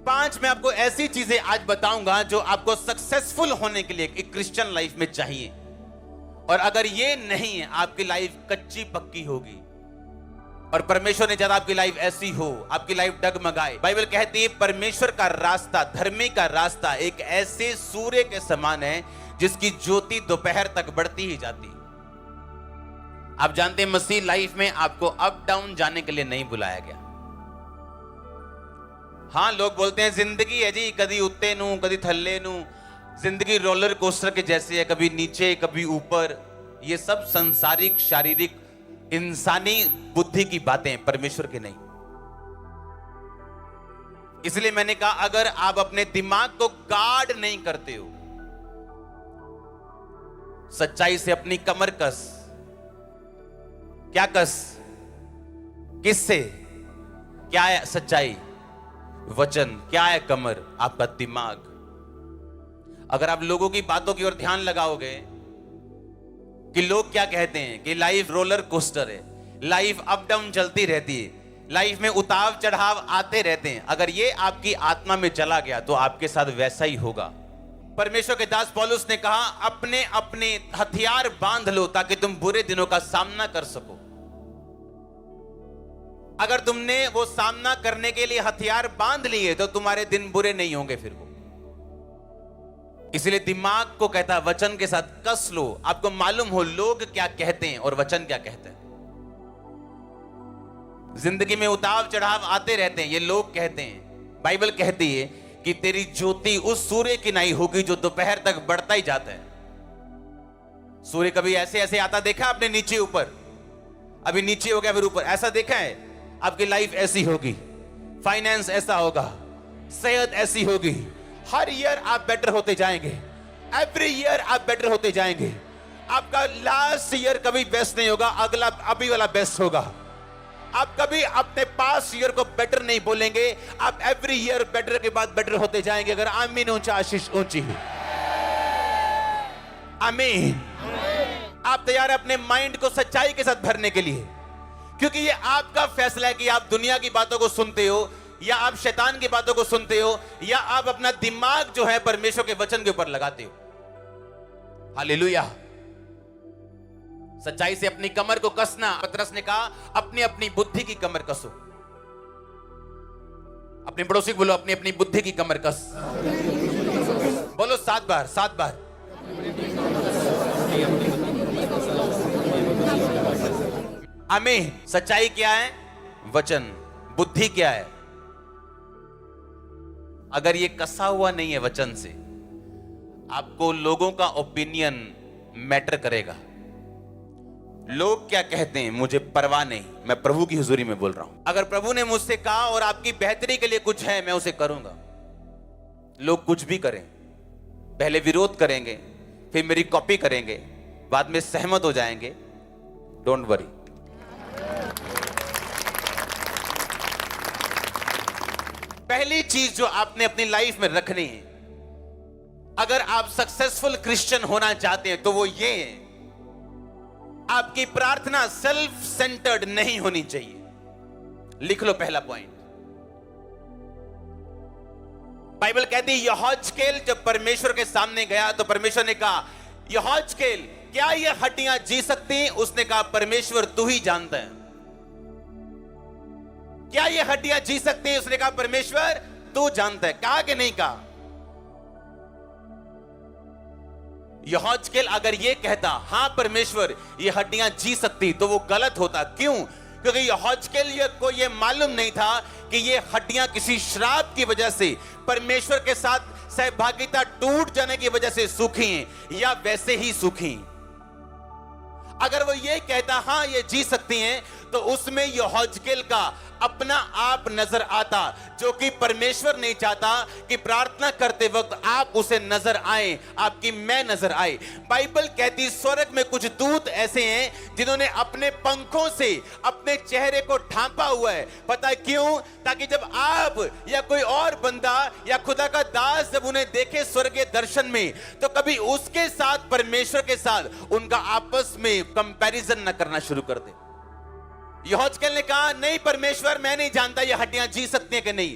5 मैं आपको ऐसी चीजें आज बताऊंगा जो आपको सक्सेसफुल होने के लिए एक क्रिश्चियन लाइफ में चाहिए, और अगर ये नहीं है आपकी लाइफ कच्ची पक्की होगी और परमेश्वर ने चाहा आपकी लाइफ ऐसी हो, आपकी लाइफ डगमगाए। बाइबल कहती है परमेश्वर का रास्ता, धर्मी का रास्ता एक ऐसे सूर्य के समान है जिसकी ज्योति दोपहर तक बढ़ती ही जाती है। आप जानते हैं मसीह लाइफ में आपको अप डाउन जाने के लिए नहीं बुलाया गया। हाँ, लोग बोलते हैं जिंदगी है जी, कभी उत्ते नू कभी थल्ले नू, जिंदगी रोलर कोस्टर के जैसे है, कभी नीचे कभी ऊपर। ये सब संसारिक शारीरिक इंसानी बुद्धि की बातें, परमेश्वर की नहीं। इसलिए मैंने कहा अगर आप अपने दिमाग को गार्ड नहीं करते हो, सच्चाई से अपनी कमर कस। क्या कस? किससे? क्या है सच्चाई? वचन। क्या है कमर? आपका दिमाग। अगर आप लोगों की बातों की ओर ध्यान लगाओगे कि लोग क्या कहते हैं कि लाइफ रोलर कोस्टर है, लाइफ अप डाउन चलती रहती है, लाइफ में उतार चढ़ाव आते रहते हैं, अगर ये आपकी आत्मा में चला गया तो आपके साथ वैसा ही होगा। परमेश्वर के दास पौलुस ने कहा अपने अपने हथियार बांध लो ताकि तुम बुरे दिनों का सामना कर सको। अगर तुमने वो सामना करने के लिए हथियार बांध लिए तो तुम्हारे दिन बुरे नहीं होंगे फिर वो। इसलिए दिमाग को कहता है वचन के साथ कस लो। आपको मालूम हो लोग क्या कहते हैं और वचन क्या कहते हैं। जिंदगी में उतार चढ़ाव आते रहते हैं, ये लोग कहते हैं। बाइबल कहती है कि तेरी ज्योति उस सूर्य की नहीं होगी जो दोपहर तक बढ़ता ही जाता है। सूर्य कभी ऐसे ऐसे आता देखा आपने? नीचे ऊपर, अभी नीचे हो गया फिर ऊपर, ऐसा देखा है? आपकी लाइफ ऐसी होगी, फाइनेंस ऐसा होगा, सेहत ऐसी होगी। हर ईयर आप बेटर होते जाएंगे, एवरी ईयर आप बेटर होते जाएंगे। आपका लास्ट ईयर कभी बेस्ट नहीं होगा, अगला अभी वाला बेस्ट होगा। आप कभी अपने पास ईयर को बेटर नहीं बोलेंगे, आप एवरी ईयर बेटर के बाद बेटर होते जाएंगे। अगर आमीन ऊंचा, आशीष ऊंची। आमीन। आप तैयार हैं अपने माइंड को सच्चाई के साथ भरने के लिए? क्योंकि ये आपका फैसला है कि आप दुनिया की बातों को सुनते हो या आप शैतान की बातों को सुनते हो या आप अपना दिमाग जो है परमेश्वर के वचन के ऊपर लगाते हो। हालेलुया। सच्चाई से अपनी कमर को कसना। पतरस ने कहा अपनी अपनी बुद्धि की कमर कसो। अपने पड़ोसी को बोलो अपनी अपनी बुद्धि की कमर कस। बोलो 7 बार, 7 बार। आमीन। सच्चाई क्या है? वचन। बुद्धि क्या है? अगर ये कसा हुआ नहीं है वचन से, आपको लोगों का ओपिनियन मैटर करेगा। लोग क्या कहते हैं मुझे परवाह नहीं, मैं प्रभु की हुजूरी में बोल रहा हूं। अगर प्रभु ने मुझसे कहा और आपकी बेहतरी के लिए कुछ है, मैं उसे करूंगा। लोग कुछ भी करें, पहले विरोध करेंगे, फिर मेरी कॉपी करेंगे, बाद में सहमत हो जाएंगे। Don't worry. पहली चीज जो आपने अपनी लाइफ में रखनी है, अगर आप सक्सेसफुल क्रिश्चियन होना चाहते हैं तो वो ये है, आपकी प्रार्थना सेल्फ सेंटर्ड नहीं होनी चाहिए। लिख लो पहला पॉइंट। बाइबल कहती है यहोजकेल जब परमेश्वर के सामने गया तो परमेश्वर ने कहा यहोजकेल क्या ये हड्डियां जी सकती? उसने कहा परमेश्वर तू ही जानता है। क्या ये हड्डियां जी सकती हैं? उसने कहा परमेश्वर तू जानता है। कहा कि नहीं कहा? यहोजकेल अगर ये कहता हां परमेश्वर ये हड्डियां जी सकती तो वो गलत होता। क्यों? क्योंकि यहोजकेल को ये मालूम नहीं था कि ये हड्डियां किसी श्राप की वजह से परमेश्वर के साथ सहभागिता टूट जाने की वजह से सूखी हैं या वैसे ही सूखी। अगर वो ये कहता हां ये जी सकती हैं तो उसमें यहोजकेल का अपना आप नजर आता, जो कि परमेश्वर नहीं चाहता कि प्रार्थना करते वक्त आप उसे नजर आए, आपकी मैं नजर आए। बाइबल कहती स्वर्ग में कुछ दूत ऐसे हैं जिन्होंने अपने पंखों से अपने चेहरे को ढांपा हुआ है। पता है क्यों? ताकि जब आप या कोई और बंदा या खुदा का दास जब उन्हें देखे स्वर्गीय दर्शन में तो कभी उसके साथ परमेश्वर के साथ उनका आपस में कंपैरिजन न करना शुरू कर दे। यहोजकेल ने कहा नहीं परमेश्वर मैं नहीं जानता ये हड्डियां जी सकती हैं कि नहीं।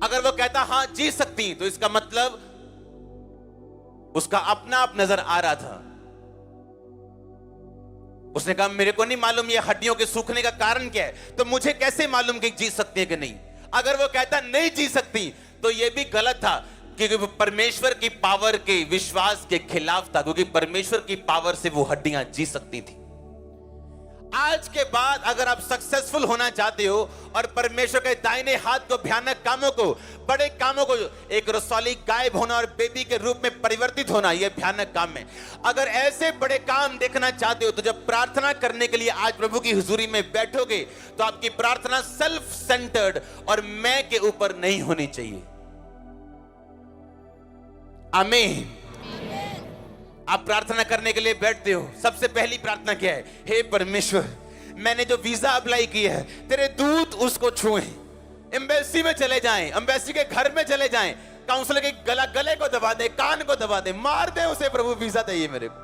अगर वो कहता हाँ जी सकती, तो इसका मतलब उसका अपना आप नजर आ रहा था। उसने कहा मेरे को नहीं मालूम ये हड्डियों के सूखने का कारण क्या है, तो मुझे कैसे मालूम कि जी सकती है कि नहीं। अगर वो कहता नहीं जी सकती, तो ये भी गलत था, क्योंकि वो परमेश्वर की पावर के विश्वास के खिलाफ था, क्योंकि परमेश्वर की पावर से वो हड्डियां जी सकती थी। आज के बाद अगर आप सक्सेसफुल होना चाहते हो और परमेश्वर के दाहिने हाथ को, भयानक कामों को, बड़े कामों को, एक रसौली गायब होना और बेबी के रूप में परिवर्तित होना, यह भयानक काम है। अगर ऐसे बड़े काम देखना चाहते हो, तो जब प्रार्थना करने के लिए आज प्रभु की हुजूरी में बैठोगे, तो आपकी प्रार्थना सेल्फ सेंटर्ड और मैं के ऊपर नहीं होनी चाहिए। आमीन। आप प्रार्थना करने के लिए बैठते हो, सबसे पहली प्रार्थना क्या है? हे परमेश्वर, मैंने जो वीजा अप्लाई किया है, तेरे दूत उसको छुएं, एम्बेसी में चले जाएं, एम्बेसी के घर में चले जाएं, काउंसलर के गले को दबा दे, कान को दबा दे, मार दे उसे, प्रभु वीजा चाहिए मेरे को।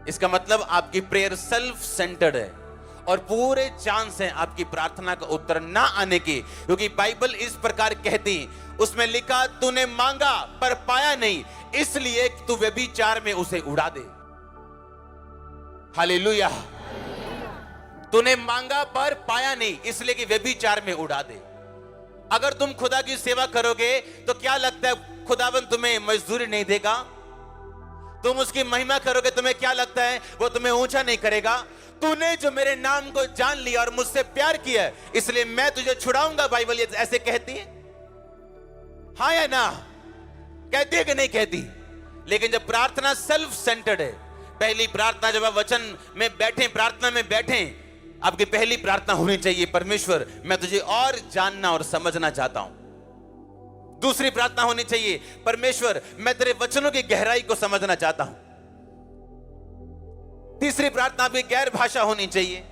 इसका मतलब आपकी प्रेयर सेल्फ सेंटर्ड है और पूरे चांस हैं आपकी प्रार्थना का उत्तर ना आने की, क्योंकि बाइबल इस प्रकार कहती, उसमें लिखा तूने मांगा पर पाया नहीं, इसलिए तू व्यभिचार में उसे उड़ा दे। हालेलुया। तूने मांगा पर पाया नहीं, इसलिए कि व्यभिचार में उड़ा दे। अगर तुम खुदा की सेवा करोगे, तो क्या लगता है खुदावन तुम्हें मजदूरी नहीं देगा? तुम उसकी महिमा करोगे, तुम्हें क्या लगता है वो तुम्हें ऊंचा नहीं करेगा? तूने जो मेरे नाम को जान लिया और मुझसे प्यार किया, इसलिए मैं तुझे छुड़ाऊंगा। बाइबल ऐसे कहती है, हाँ या ना? कहती है कि नहीं कहती? लेकिन जब प्रार्थना सेल्फ सेंटर्ड है, पहली प्रार्थना, जब आप वचन में बैठे, प्रार्थना में बैठे, आपकी पहली प्रार्थना होनी चाहिए, परमेश्वर मैं तुझे और जानना और समझना चाहता हूं। दूसरी प्रार्थना होनी चाहिए, परमेश्वर मैं तेरे वचनों की गहराई को समझना चाहता हूं। तीसरी प्रार्थना आपकी गैर भाषा होनी चाहिए।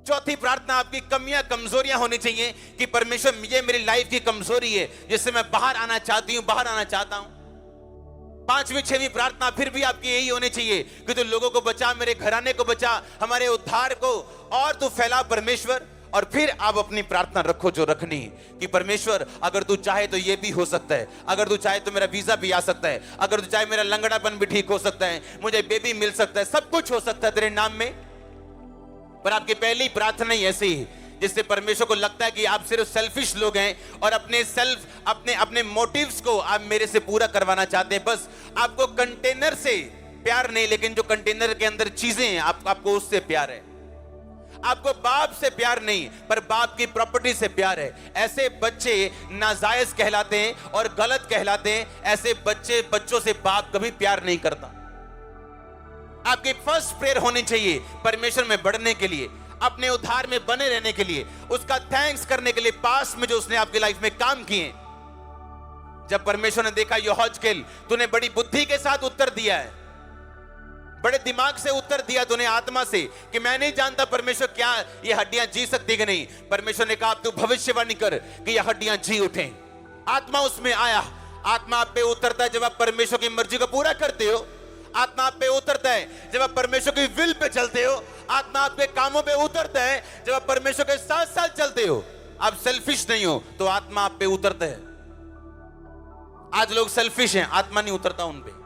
चौथी प्रार्थना आपकी कमियां, कमजोरियां होनी चाहिए कि परमेश्वर ये मेरी लाइफ की कमजोरी है जिससे मैं बाहर आना चाहती हूं, बाहर आना चाहता हूं। पांचवी छठवीं प्रार्थना फिर भी आपकी यही होनी चाहिए कि तू लोगों को बचा, मेरे घराने को बचा, हमारे उद्धार को और तू फैला परमेश्वर। और फिर आप अपनी प्रार्थना रखो जो रखनी, कि परमेश्वर अगर तू चाहे तो ये भी हो सकता है, अगर तू चाहे तो मेरा वीजा भी आ सकता है, अगर तू चाहे मेरा लंगड़ापन भी ठीक हो सकता है, मुझे बेबी मिल सकता है, सब कुछ हो सकता है तेरे नाम में। पर आपकी पहली प्रार्थना ही ऐसी है जिससे परमेश्वर को लगता है कि आप सिर्फ सेल्फिश लोग हैं और अपने मोटिव्स को आप मेरे से पूरा करवाना चाहते हैं। बस आपको कंटेनर से प्यार नहीं, लेकिन जो कंटेनर के अंदर चीजें हैं आपको उससे प्यार है। आपको बाप से प्यार नहीं, पर बाप की प्रॉपर्टी से प्यार है। ऐसे बच्चे नाजायज कहलाते हैं और गलत कहलाते हैं। ऐसे बच्चों से बाप कभी प्यार नहीं करता। आपकी फर्स्ट प्रेयर होनी चाहिए परमेश्वर में बढ़ने के लिए, अपने उद्धार में बने रहने के लिए, उसका थैंक्स करने के लिए पास्ट में जो उसने आपकी लाइफ में काम किए। जब परमेश्वर ने देखा यहोजकेल तूने बड़ी बुद्धि के साथ उत्तर दिया है, बड़े दिमाग से उत्तर दिया तूने आत्मा से, कि मैं नहीं जानता परमेश्वर क्या ये हड्डियां जी सकती कि नहीं। परमेश्वर ने कहा तू भविष्यवाणी कर कि ये हड्डियां जी उठें। आत्मा उसमें आया, आत्मा आप पे उतरता है जब आप परमेश्वर की मर्जी को पूरा करते हो। आत्मा आप पे उतरता है जब आप परमेश्वर की विल पे चलते हो। आत्मा आपके कामों पे उतरता है जब आप परमेश्वर के साथ साथ चलते हो। आप सेल्फिश नहीं हो तो आत्मा आप पे उतरता है। आज लोग सेल्फिश हैं, आत्मा नहीं उतरता उन पे,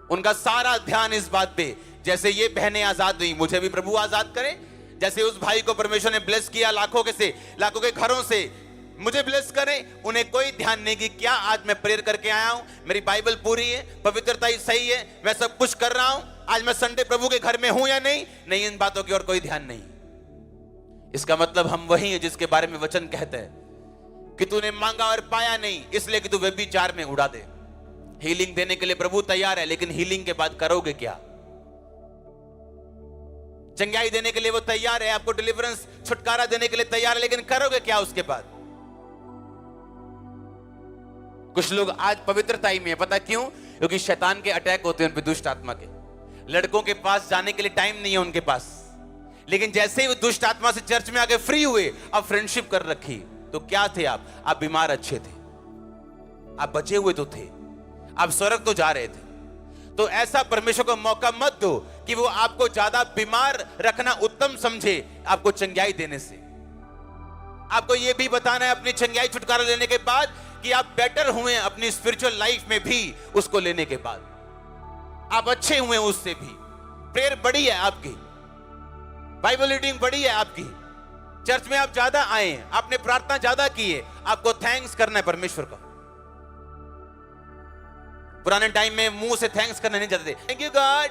उनका सारा ध्यान इस बात पे, जैसे ये बहनें आजाद हुई, मुझे भी प्रभु आजाद करे। जैसे उस भाई को परमेश्वर ने ब्लेस किया लाखों के घरों से, मुझे ब्लेस करें। उन्हें कोई ध्यान नहीं कि क्या आज मैं प्रेयर करके आया हूं, मेरी बाइबल पूरी है, पवित्रता ही सही है, मैं सब कुछ कर रहा हूं, आज मैं संडे प्रभु के घर में हूं या नहीं। नहीं, इन बातों की और कोई ध्यान नहीं। इसका मतलब हम वही हैं जिसके बारे में वचन कहते हैं कि तूने मांगा और पाया नहीं, इसलिए कि तू व्यभिचार में उड़ा दे। हीलिंग देने के लिए प्रभु तैयार है, लेकिन हीलिंग के बाद करोगे क्या? चंगाई देने के लिए वो तैयार है, आपको डिलीवरेंस, छुटकारा देने के लिए तैयार है, लेकिन करोगे क्या उसके बाद? कुछ लोग आज पवित्रता ही में है, पता क्यों? क्योंकि शैतान के अटैक होते हैं उन पे, दुष्ट आत्मा के। लड़कों के पास जाने के लिए टाइम नहीं है उनके पास, लेकिन जैसे ही वो दुष्ट आत्मा से चर्च में आके फ्री हुए, अब फ्रेंडशिप कर रखी। तो क्या थे आप बीमार अच्छे थे, आप बचे हुए तो थे, आप स्वर्ग तो जा रहे थे। तो ऐसा परमेश्वर को मौका मत दो कि वो आपको ज्यादा बीमार रखना उत्तम समझे आपको चंगाई देने से। आपको यह भी बताना है अपनी चंगाई छुटकारा लेने के बाद कि आप बेटर हुए अपनी स्पिरिचुअल लाइफ में भी उसको लेने के बाद, आप अच्छे हुए उससे भी। प्रेयर बड़ी है आपकी, बाइबल रीडिंग बड़ी है आपकी, चर्च में आप ज्यादा आए, आपने प्रार्थना ज्यादा की है, आपको थैंक्स करना है परमेश्वर का। पुराने टाइम में मुंह से थैंक्स करने नहीं जाते थे, थैंक यू गॉड,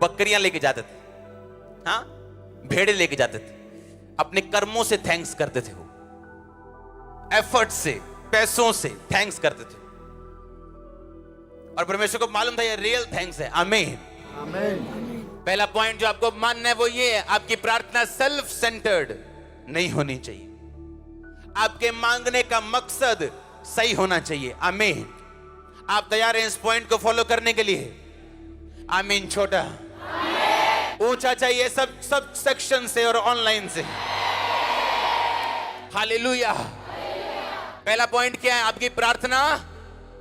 बकरियां लेके जाते थे, हाँ, भेड़े लेके जाते थे, अपने कर्मों से थैंक्स करते थे, वो एफर्ट से, पैसों से थैंक्स करते थे, और परमेश्वर को मालूम था ये रियल थैंक्स है। आमीन, आमीन। पहला पॉइंट जो आपको मानना है वो ये है, आपकी प्रार्थना सेल्फ सेंटर्ड नहीं होनी चाहिए, आपके मांगने का मकसद सही होना चाहिए। आमीन। आप तैयार हैं इस पॉइंट को फॉलो करने के लिए? आमीन। छोटा ऊंचा चाहिए, सब सेक्शन से और ऑनलाइन से। हालेलुया। पहला पॉइंट क्या है? आपकी प्रार्थना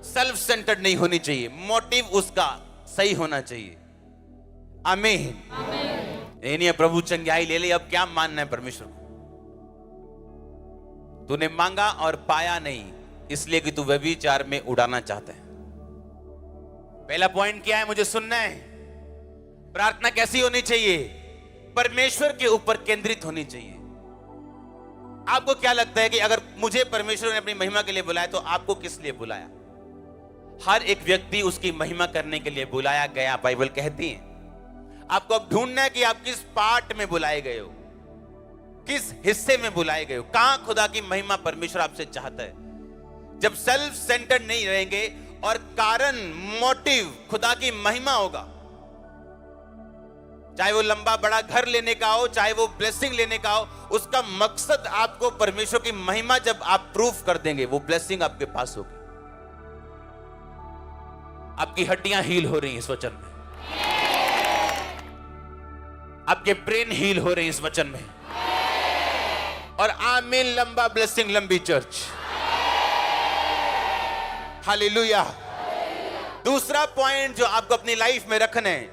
सेल्फ सेंटर्ड नहीं होनी चाहिए, मोटिव उसका सही होना चाहिए। आमीन। ये नहीं है प्रभु चंगाई ले ले, अब क्या मानना है परमेश्वर को? तूने मांगा और पाया नहीं, इसलिए कि तू व्यभिचार में उड़ाना चाहता है। पहला पॉइंट क्या है मुझे सुनना है? प्रार्थना कैसी होनी चाहिए? परमेश्वर के ऊपर केंद्रित होनी चाहिए। आपको क्या लगता है कि अगर मुझे परमेश्वर ने अपनी महिमा के लिए बुलाया तो आपको किस लिए बुलाया? हर एक व्यक्ति उसकी महिमा करने के लिए बुलाया गया, बाइबल कहती है। आपको अब ढूंढना है कि आप किस पार्ट में बुलाए गए हो, किस हिस्से में बुलाए गए हो, कहां खुदा की महिमा परमेश्वर आपसे चाहता है। जब सेल्फ सेंटर्ड नहीं रहेंगे और कारण, मोटिव खुदा की महिमा होगा, चाहे वो लंबा बड़ा घर लेने का हो, चाहे वो ब्लेसिंग लेने का हो, उसका मकसद आपको परमेश्वर की महिमा जब आप प्रूफ कर देंगे, वो ब्लेसिंग आपके पास होगी। आपकी हड्डियां हील हो रही हैं इस वचन में, आपके ब्रेन हील हो रहे हैं इस वचन में, और आमीन। लंबा ब्लेसिंग, लंबी चर्च। हालेलुया। दूसरा पॉइंट जो आपको अपनी लाइफ में रखना है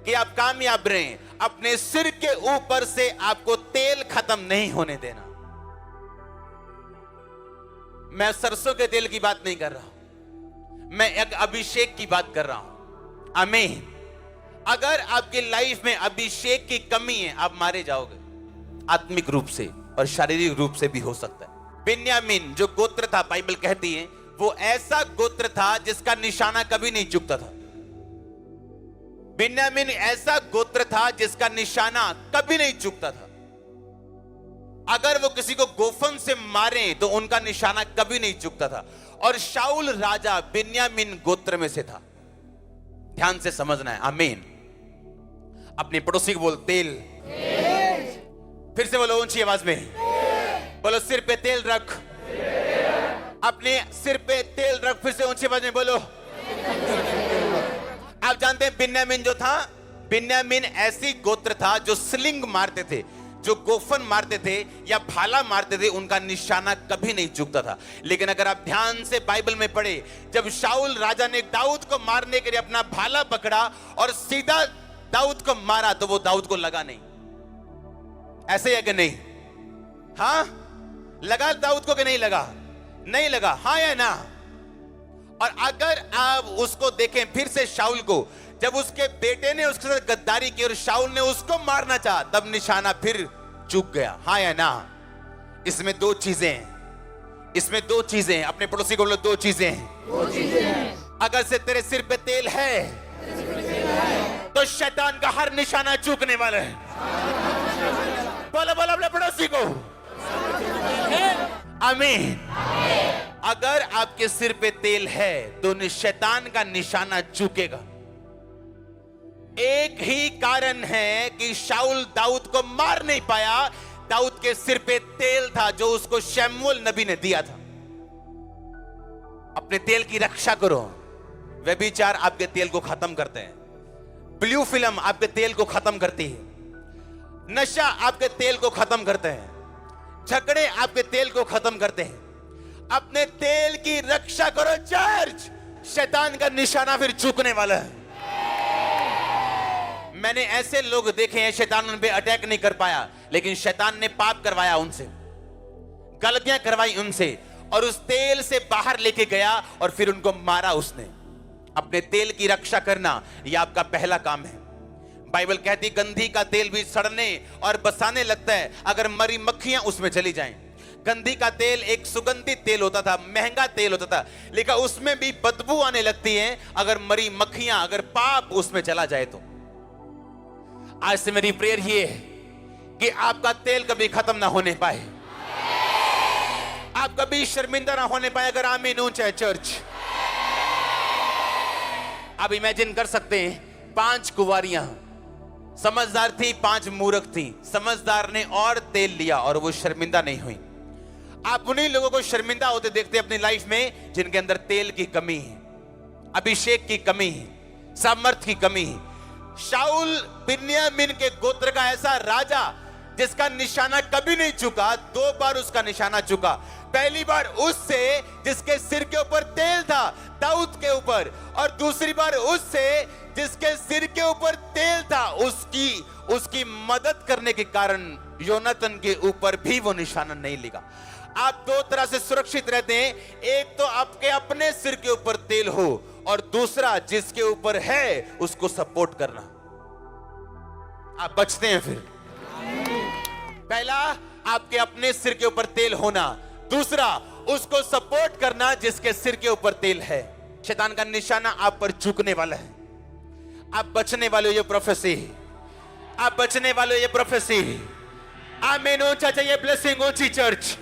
कि आप कामयाब रहें, अपने सिर के ऊपर से आपको तेल खत्म नहीं होने देना। मैं सरसों के तेल की बात नहीं कर रहा हूं, मैं एक अभिषेक की बात कर रहा हूं। आमीन। अगर आपकी लाइफ में अभिषेक की कमी है, आप मारे जाओगे, आत्मिक रूप से और शारीरिक रूप से भी हो सकता है। बिन्यामीन जो गोत्र था, बाइबल कहती है वो ऐसा गोत्र था जिसका निशाना कभी नहीं चूकता था। बिन्यामीन ऐसा गोत्र था जिसका निशाना कभी नहीं चूकता था। अगर वो किसी को गोफन से मारे तो उनका निशाना कभी नहीं चूकता था। और शाऊल राजा बिन्यामीन गोत्र में से था। ध्यान से समझना है। आमीन। अपने पड़ोसी को बोल, तेल। फिर से बोलो ऊंची आवाज में, बोलो सिर पे तेल रख। अपने सिर पे तेल रख। फिर से ऊंची आवाज में बोलो। आप जानते हैं बिन्यामीन जो था, बिन्यामीन ऐसी गोत्र था जो स्लिंग मारते थे, जो गोफन मारते थे या भाला मारते थे, उनका निशाना कभी नहीं चूकता था। लेकिन अगर आप ध्यान से बाइबल में पढ़े, जब शाऊल राजा ने दाऊद को मारने के लिए अपना भाला पकड़ा और सीधा दाऊद को मारा तो वो दाऊद को लगा नहीं। ऐसे है कि नहीं? हाँ, लगा दाऊद को कि नहीं लगा? नहीं लगा। हाँ या ना? और अगर आप उसको देखें फिर से, शाऊल को, जब उसके बेटे ने उसके साथ गद्दारी की और शाऊल ने उसको मारना चाहा, तब निशाना फिर चूक गया। हाँ या ना? इसमें दो चीजें हैं, इसमें दो चीजें हैं। अपने पड़ोसी को बोलो, दो चीजें हैं। अगर से तेरे सिर पे तेल है तो शैतान का हर निशाना चूकने वाला है। बोलो बोलो अपने पड़ोसी को। आमीन। अगर आपके सिर पे तेल है तो शैतान का निशाना चूकेगा। एक ही कारण है कि शाऊल दाऊद को मार नहीं पाया, दाऊद के सिर पे तेल था जो उसको शमूएल नबी ने दिया था। अपने तेल की रक्षा करो। व्यभिचार आपके तेल को खत्म करते हैं, ब्लू फिल्म आपके तेल को खत्म करती है, नशा आपके तेल को खत्म करते हैं, झगड़े आपके तेल को खत्म करते हैं। अपने तेल की रक्षा करो चर्च, शैतान का निशाना फिर चूकने वाला है। मैंने ऐसे लोग देखे हैं, शैतान उन पे अटैक नहीं कर पाया, लेकिन शैतान ने पाप करवाया उनसे, गलतियां करवाई उनसे और उस तेल से बाहर लेके गया और फिर उनको मारा उसने। अपने तेल की रक्षा करना यह आपका पहला काम है। बाइबल कहती गंधी का तेल भी सड़ने और बसाने लगता है अगर मरी मक्खियां उसमें चली जाएं। गंधी का तेल एक सुगंधित तेल होता था, महंगा तेल होता था, लेकिन उसमें भी बदबू आने लगती है अगर मरी मक्खियां, अगर पाप उसमें चला जाए तो। आज से मेरी प्रेयर ये है कि आपका तेल कभी खत्म ना होने पाए, आप कभी शर्मिंदा ना होने पाए। अगर आमीन ऊंचा है चर्च। आप इमेजिन कर सकते हैं 5 कुंवारियां समझदार थी, 5 मूर्ख थी। समझदार ने और तेल लिया और वो शर्मिंदा नहीं हुई। आप उन्हीं लोगों को शर्मिंदा होते देखते हैं अपनी लाइफ में जिनके अंदर तेल की कमी है, अभिषेक की कमी है, सामर्थ की कमी है। शाऊल बिन्यामीन के गोत्र का ऐसा राजा जिसका निशाना कभी नहीं चुका, 2 बार उसका निशाना चुका। पहली बार उससे जिसके सिर के ऊपर तेल था, दाऊद के ऊपर, और दूसरी बार उससे जिसके सिर के ऊपर तेल था, उसकी मदद करने के कारण योनातन के ऊपर भी वो निशाना नहीं लगा। आप 2 तरह से सुरक्षित रहते हैं, एक तो आपके अपने सिर के ऊपर तेल हो और दूसरा जिसके ऊपर है उसको सपोर्ट करना। आप बचते हैं फिर। पहला आपके अपने सिर के ऊपर तेल होना, दूसरा उसको सपोर्ट करना जिसके सिर के ऊपर तेल है। शैतान का निशाना आप पर चूकने वाला है। आप बचने वाले हो, ये प्रोफेसी है। आप बचने वाले हो, ये प्रोफेसी है। आमीन ऊंचा चाहिए, ब्लेसिंग ऊंची चर्च।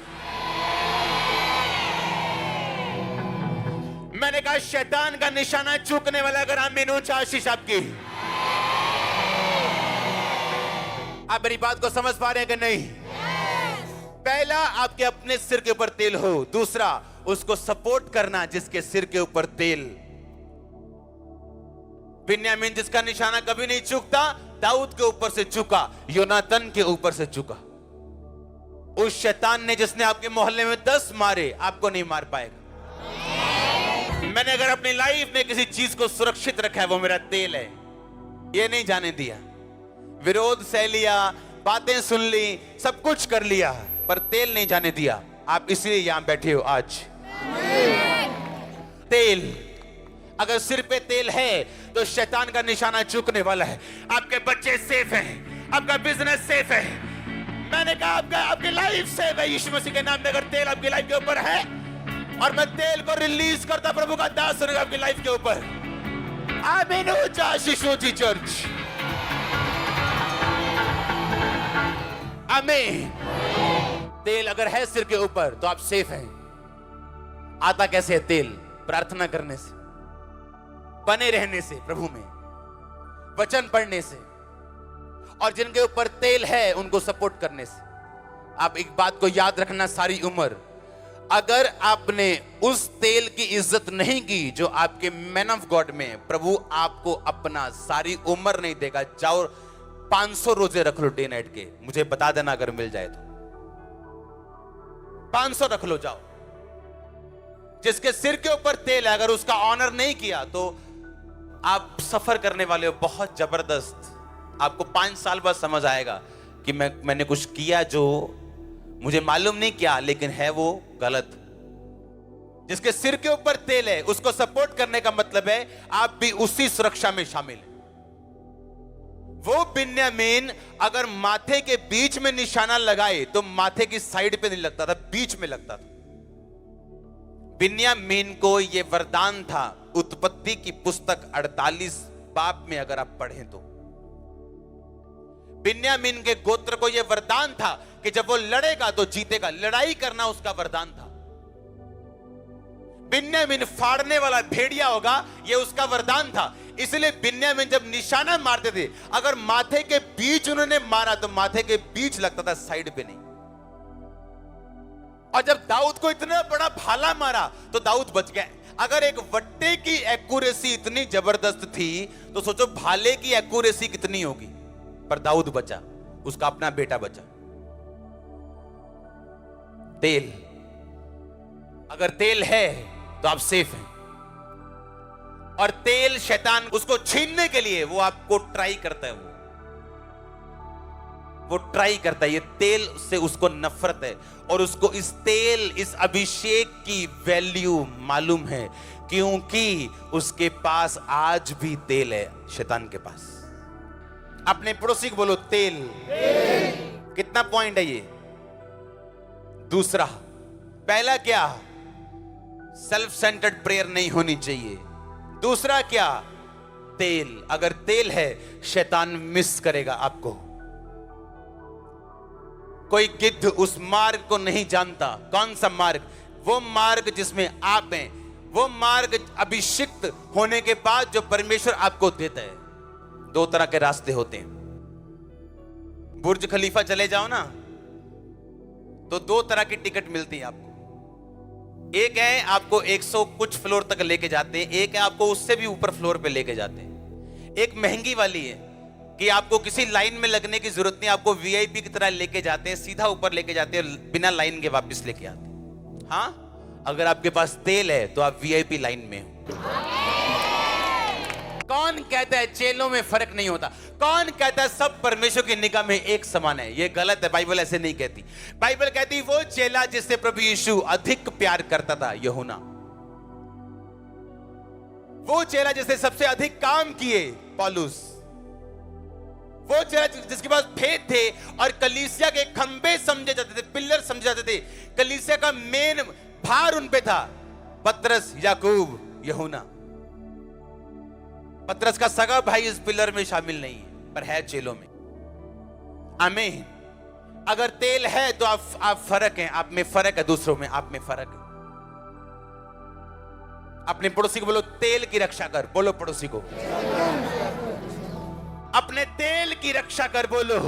मैंने कहा शैतान का निशाना चूकने वाला, अगर आमीन ऊंचा आशीष आपकी। आप मेरी बात को समझ पा रहे हैं कि नहीं? पहला आपके अपने सिर के ऊपर तेल हो, दूसरा उसको सपोर्ट करना जिसके सिर के ऊपर तेल। बिन्यामीन जिसका निशाना कभी नहीं चूकता, दाऊद के ऊपर से चूका, योनातन के ऊपर से चूका। उस शैतान ने जिसने आपके मोहल्ले में 10 मारे, आपको नहीं मार पाएगा। मैंने अगर अपनी लाइफ में किसी चीज को सुरक्षित रखा है, वो मेरा तेल है। ये नहीं जाने दिया। विरोध सह लिया, बातें सुन ली, सब कुछ कर लिया, पर तेल नहीं जाने दिया। आप इसलिए यहां बैठे हो आज। तेल, अगर सिर पे तेल है तो शैतान का निशाना चूकने वाला है। आपके बच्चे सेफ हैं, आपका बिजनेस सेफ है। मैंने कहा आपकी लाइफ सेफ है यीशु मसीह के नाम में। अगर तेल आपकी लाइफ के ऊपर है और मैं तेल को रिलीज करता, प्रभु का दास होगा आपकी लाइफ के ऊपर। आमीन ऊंचा आशीष ऊंची चर्च। आमीन। तेल अगर है सिर के ऊपर तो आप सेफ हैं। आता कैसे है तेल? प्रार्थना करने से, बने रहने से, प्रभु में वचन पढ़ने से, और जिनके ऊपर तेल है उनको सपोर्ट करने से। आप एक बात को याद रखना सारी उम्र, अगर आपने उस तेल की इज्जत नहीं की जो आपके मैन ऑफ गॉड में, प्रभु आपको अपना सारी उम्र नहीं देगा। जाओ 500 रोजे रख लो डे नाइट के, मुझे बता देना अगर मिल जाए तो। 500 रख लो, जाओ। जिसके सिर के ऊपर तेल है, अगर उसका ऑनर नहीं किया तो आप सफर करने वाले हो बहुत जबरदस्त। आपको 5 साल बाद समझ आएगा कि मैंने कुछ किया जो मुझे मालूम नहीं किया, लेकिन है वो गलत। जिसके सिर के ऊपर तेल है उसको सपोर्ट करने का मतलब है आप भी उसी सुरक्षा में शामिल हैं। वो बिन्यामीन अगर माथे के बीच में निशाना लगाए तो माथे की साइड पे नहीं लगता था, बीच में लगता था। बिन्यामीन को यह वरदान था। उत्पत्ति की पुस्तक 48 बाब में अगर आप पढ़ें तो बिन्यामीन के गोत्र को यह वरदान था कि जब वो लड़ेगा तो जीतेगा। लड़ाई करना उसका वरदान था। बिन्यामीन फाड़ने वाला भेड़िया होगा, यह उसका वरदान था। इसलिए बिन्यामीन जब निशाना मारते थे, अगर माथे के बीच उन्होंने मारा तो माथे के बीच लगता था, साइड पे नहीं। और जब दाऊद को इतना बड़ा भाला मारा तो दाऊद बच गया। अगर एक वट्टे की एक्यूरेसी इतनी जबरदस्त थी तो सोचो भाले की एक्यूरेसी कितनी होगी। पर दाऊद बचा, उसका अपना बेटा बचा। तेल, अगर तेल है तो आप सेफ हैं। और तेल शैतान उसको छीनने के लिए वो आपको ट्राई करता है। वो ट्राई करता है, ये तेल से उसको नफरत है और उसको इस तेल, इस अभिषेक की वैल्यू मालूम है, क्योंकि उसके पास आज भी तेल है, शैतान के पास। अपने पड़ोसी को बोलो तेल। कितना पॉइंट है ये? दूसरा, पहला क्या? सेल्फ सेंटर्ड प्रेयर नहीं होनी चाहिए। दूसरा क्या? तेल। अगर तेल है, शैतान मिस करेगा आपको। कोई गिद्ध उस मार्ग को नहीं जानता। कौन सा मार्ग? वो मार्ग जिसमें आप हैं, वो मार्ग अभिषिक्त होने के बाद जो परमेश्वर आपको देता है। दो तरह के रास्ते होते हैं। बुर्ज खलीफा चले जाओ ना, तो दो तरह की टिकट मिलती है आपको। एक है आपको 100 कुछ फ्लोर तक लेके जाते हैं, एक है आपको उससे भी ऊपर फ्लोर पे लेके जाते हैं। एक महंगी वाली है कि आपको किसी लाइन में लगने की जरूरत नहीं, आपको वीआईपी की तरह लेके जाते हैं, सीधा ऊपर लेके जाते हैं, बिना लाइन के वापस लेके आते हैं। हाँ, अगर आपके पास तेल है तो आप वीआईपी लाइन में हो। कौन कहता है चेलों में फर्क नहीं होता? कौन कहता है सब परमेश्वर की निगाह में एक समान है? ये गलत है, बाइबल ऐसे नहीं कहती। बाइबल कहती वो चेला जिससे प्रभु यीशु अधिक प्यार करता था, यूहन्ना। वो चेला जिसने सबसे अधिक काम किए, पौलुस। वो चेला जिसके पास भेद थे और कलीसिया के खंबे समझे जाते थे, पिलर समझे जाते थे, कलीसिया का मेन भार उन पे था, पतरस, याकूब, यूहन्ना। पतरस का सगा भाई इस पिलर में शामिल नहीं है, पर है चेलों में। आमीन। अगर तेल है तो आप फर्क हैं, आप में फर्क है, दूसरों में आप में फर्क है। अपने पड़ोसी को बोलो तेल की रक्षा कर। बोलो पड़ोसी को, अपने तेल की रक्षा कर। बोलो,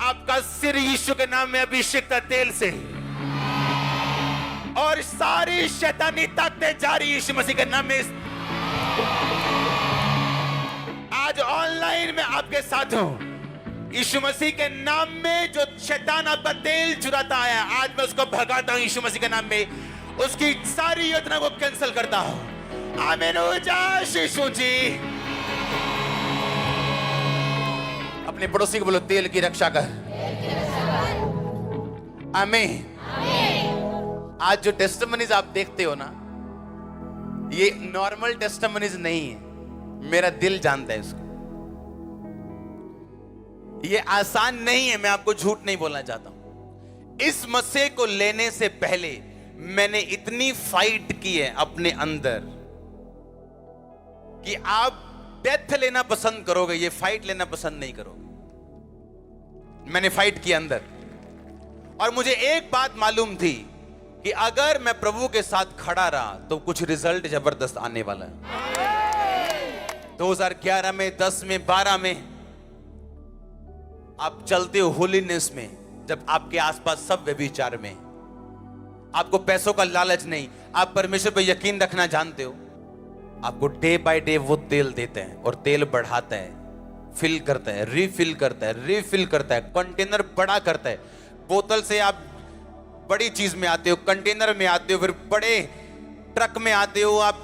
आपका सिर यीशु के नाम में अभिषेक तेल से, और सारी शैतानी ताकतें जारी यीशु मसीह के नाम में। आज ऑनलाइन में आपके साथ हूं, यीशु मसीह के नाम में। जो शैतान आपका तेल चुराता आया, आज मैं उसको भगाता हूं यीशु मसीह के नाम में। उसकी सारी योजना को कैंसिल करता हूं। आमीन हो जा यीशु जी। अपने पड़ोसी को बोलो तेल की रक्षा कर। आमीन। आज जो टेस्टिमनीज आप देखते हो ना, ये नॉर्मल टेस्टिमनीज नहीं है, मेरा दिल जानता है इसको। ये आसान नहीं है, मैं आपको झूठ नहीं बोलना चाहता हूं। इस मसीह को लेने से पहले मैंने इतनी फाइट की है अपने अंदर कि आप डेथ लेना पसंद करोगे, ये फाइट लेना पसंद नहीं करोगे। मैंने फाइट की अंदर, और मुझे एक बात मालूम थी कि अगर मैं प्रभु के साथ खड़ा रहा तो कुछ रिजल्ट जबरदस्त आने वाला है। 2011 में, 10 में, 12 में आप चलते हो होलीनेस में, जब आपके आसपास सब व्यभिचार में, आपको पैसों का लालच नहीं, आप परमेश्वर पर यकीन रखना जानते हो। आपको डे बाय डे वो तेल देते हैं, और तेल बढ़ाता है, फिल करता है, रिफिल करता है, रिफिल करता है, कंटेनर बड़ा करता है। बोतल से आप बड़ी चीज में आते हो, कंटेनर में आते हो, फिर बड़े ट्रक में आते हो, आप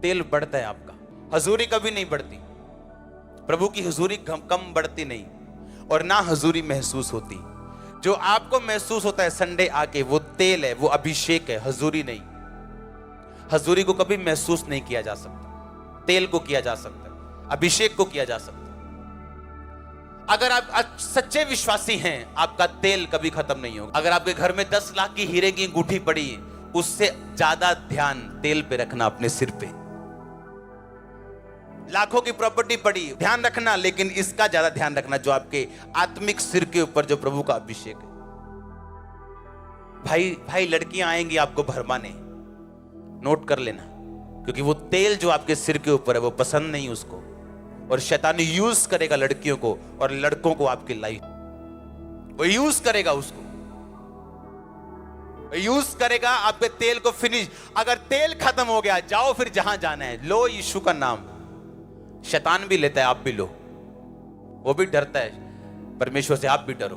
तेल बढ़ता है आपका। हजूरी कभी नहीं बढ़ती, प्रभु की हजूरी कम बढ़ती नहीं, और ना हजूरी महसूस होती। जो आपको महसूस होता है संडे आके, वो तेल है, वो अभिषेक है, हजूरी नहीं। हजूरी को कभी महसूस नहीं किया जा सकता, तेल को किया जा सकता है, अभिषेक को किया जा सकता है। अगर आप सच्चे विश्वासी हैं, आपका तेल कभी खत्म नहीं होगा। अगर आपके घर में 10 लाख की हीरे की अंगूठी पड़ी है, उससे ज्यादा ध्यान तेल पे रखना, अपने सिर पे। लाखों की प्रॉपर्टी पड़ी, ध्यान रखना, लेकिन इसका ज्यादा ध्यान रखना जो आपके आत्मिक सिर के ऊपर जो प्रभु का अभिषेक है। भाई लड़कियां आएंगी आपको भरमाने, नोट कर लेना, क्योंकि वो तेल जो आपके सिर के ऊपर है वो पसंद नहीं उसको, और शैतान यूज करेगा लड़कियों को और लड़कों को, आपकी लाइफ वो यूज करेगा, उसको यूज करेगा आपके तेल को। फिनिश, अगर तेल खत्म हो गया, जाओ फिर जहां जाना है, लो यीशु का नाम। शैतान भी लेता है, आप भी लो, वो भी डरता है परमेश्वर से, आप भी डरो।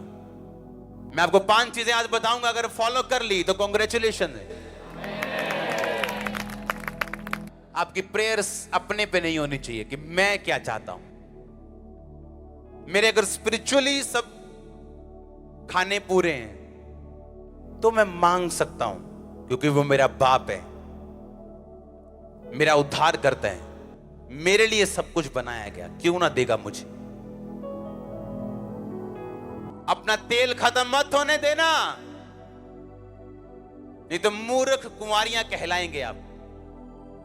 मैं आपको 5 चीजें आज बताऊंगा, अगर फॉलो कर ली तो कांग्रेचुलेशन है। आपकी प्रेयर्स अपने पे नहीं होनी चाहिए कि मैं क्या चाहता हूं, मेरे अगर स्पिरिचुअली सब खाने पूरे हैं तो मैं मांग सकता हूं, क्योंकि वो मेरा बाप है, मेरा उद्धार करता है, मेरे लिए सब कुछ बनाया गया, क्यों ना देगा मुझे। अपना तेल खत्म मत होने देना, नहीं तो मूर्ख कुंवारियां कहलाएंगे आप,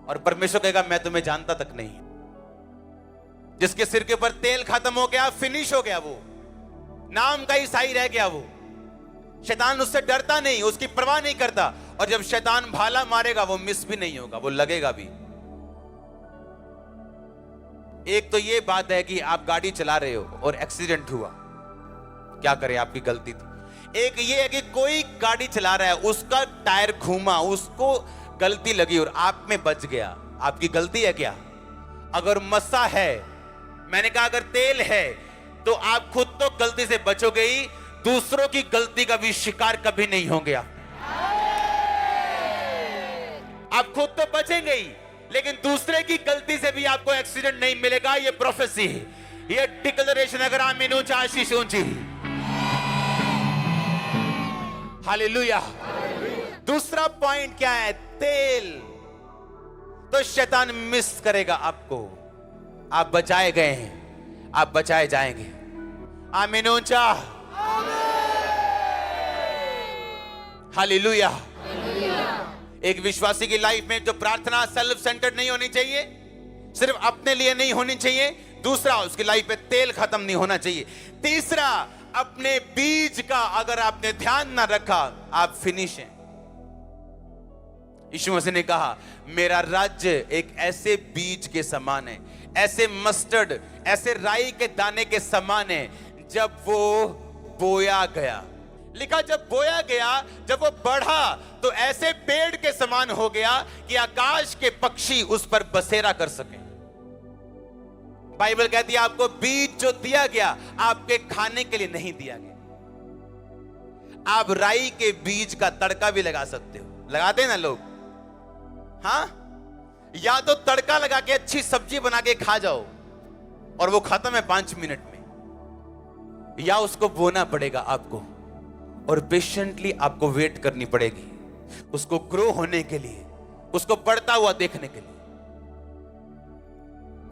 और परमेश्वर कहेगा मैं तुम्हें जानता तक नहीं। जिसके सिर के ऊपर तेल खत्म हो गया, फिनिश हो गया, वो नाम का ईसाई रह गया, वो शैतान उससे डरता नहीं, उसकी परवाह नहीं करता, और जब शैतान भाला मारेगा वो मिस भी नहीं होगा, वो लगेगा भी। एक तो ये बात है कि आप गाड़ी चला रहे हो और एक्सीडेंट हुआ, क्या करें, आपकी गलती थी। एक ये है कि कोई गाड़ी चला रहा है, उसका टायर घूमा, उसको गलती लगी और आप में बच गया, आपकी गलती है क्या? अगर मस्सा है, मैंने कहा अगर तेल है, तो आप खुद तो गलती से बचोगे ही, दूसरों की गलती का भी शिकार कभी नहीं होंगे आप खुद तो बचेंगे ही, लेकिन दूसरे की गलती से भी आपको एक्सीडेंट नहीं मिलेगा। ये प्रोफेसी है, ये डिक्लेरेशन। अगर आमीन ऊंचा, आशीष ऊंची। हालेलुया। दूसरा पॉइंट क्या है? तेल। तो शैतान मिस करेगा आपको, आप बचाए गए हैं, आप बचाए जाएंगे। आमीन ऊंचा। हालेलुया। एक विश्वासी की लाइफ में जो प्रार्थना सेल्फ सेंटर्ड नहीं होनी चाहिए, सिर्फ अपने लिए नहीं होनी चाहिए। दूसरा, उसकी लाइफ में तेल खत्म नहीं होना चाहिए। तीसरा, अपने बीज का अगर आपने ध्यान ना रखा, आप फिनिश हैं। यीशु मसीह ने कहा मेरा राज्य एक ऐसे बीज के समान है, ऐसे मस्टर्ड, ऐसे राई के दाने के समान है, जब वो बोया गया। लिखा जब बोया गया, जब वो बढ़ा तो ऐसे पेड़ के समान हो गया कि आकाश के पक्षी उस पर बसेरा कर सके। बाइबल कहती है आपको बीज जो दिया गया आपके खाने के लिए नहीं दिया गया। आप राई के बीज का तड़का भी लगा सकते हो, लगाते हैं ना लोग, हाँ? या तो तड़का लगा के अच्छी सब्जी बना के खा जाओ और वो खत्म है 5 मिनट में, या उसको बोना पड़ेगा आपको और पेशेंटली आपको वेट करनी पड़ेगी उसको ग्रो होने के लिए, उसको बढ़ता हुआ देखने के लिए।